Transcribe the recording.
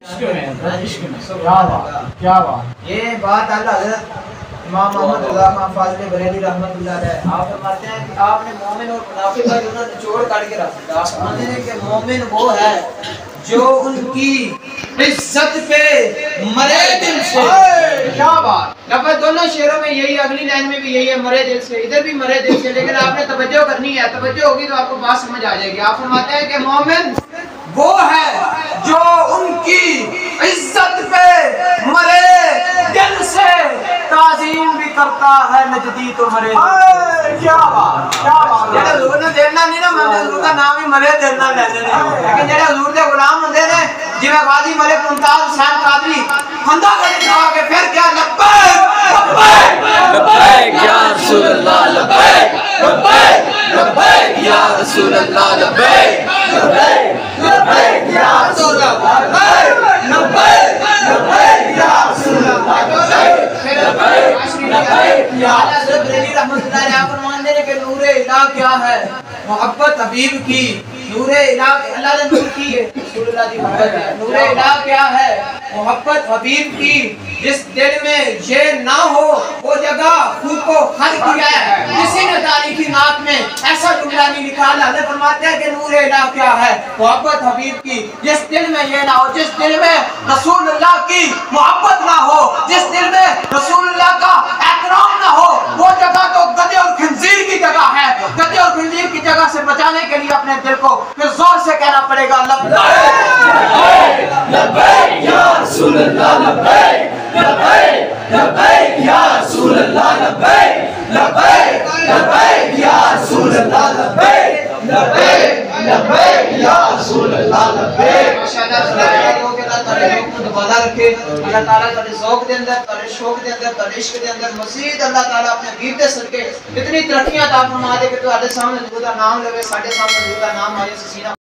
क्या बात ये बात अल्लाह हज़रत इमाम मोहम्मद रज़ा खान फाज़िल बरेली रहमतुल्लाह अलैह आप फरमाते हैं कि आपने मोमिन और मुनाफिक का दोनों निचोड़ काट के रख दिया। आप फरमाते हैं कि मोमिन वो है जो उनकी इज्जत पे मरे दिल से। क्या बात लफ्ज़ दोनों शेरों में यही, अगली लाइन में भी यही है, मरे दिल से, इधर भी मरे दिल से। लेकिन आपने तवज्जो करनी है, तवज्जो होगी तो आपको बात समझ आ जाएगी। आप फरमाते हैं कि मोमिन वो है जो उनकी इज्जत पे मरे दिल से ताज़ीम भी करता है नजदी तो मरे। क्या बात क्या बात। जेड़ा हुजूर ने देना नहीं ना, मैं हुजूर का नाम ही मरे देना लेने नहीं, लेकिन जेड़ा हुजूर दे गुलाम होंदे ने जिवें गाजी मलिक मुमताज हुसैन कादरी खंदा खड़ा के फिर क्या लब्बैक लब्बैक लब्बैक या रसूल अल्लाह, लब्बैक लब्बैक लब्बैक या रसूल अल्लाह, लब्बैक लब्बैक लब्बैक या रसूल अल्लाह, लब्बैक लब्बैक लब्बैक या रसूल अल्लाह, लब्बैक लब्बैक या हज़रत बरेली रहमतुल्लाह अलैह फरमाते हैं कि नूरे इलाह क्या है, मोहब्बत हबीब की। नूरे इलाह अल्लाह ने नूर की है, रसूलुल्लाह की मोहब्बत है। नूरे इलाह क्या है, मोहब्बत हबीब की। जिस दिल में ये ना हो वो जगह खूब को हल किया है, किसी ने तारीखी नात में ऐसा जुमला नहीं लिखा। अल्लाह ने फरमाते हैं कि नूरे इलाह क्या है, मोहब्बत हबीब की। जिस दिल में ये ना हो, जिस दिल में रसूलुल्लाह की मोहब्बत ना हो, जिस दिल में रसूलुल्लाह का एहतराम ना हो, वो जगह तो गधे और खंजीर की जगह है। गधे और खंजीर की जगह से बचाने के लिए अपने दिल को फिर जोर से कहना पड़ेगा लब्बैक लब्बैक या रसूल अल्लाह, लब्बैक लब्बैक लब्बैक या रसूल अल्लाह, लब्बैक लब्बैक लब्बैक या रसूल अल्लाह, लब्बैक लब्बैक लब्बैक या रसूल अल्लाह, लब्बैक। माशाअल्लाह अल्लाह ताला को दबाला रखे, अल्लाह ताला तेरे ज़ौक़ दे अंदर, तेरे शौक दे अंदर, तेरे इश्क दे अंदर मज़ीद अल्लाह ताला अपने हबीब दे सदके इतनी तरक्कियां अता फरमा दे कि तुम्हारे सामने हुजूर दा नाम लवे, साडे सामने हुजूर दा नाम आए, सीना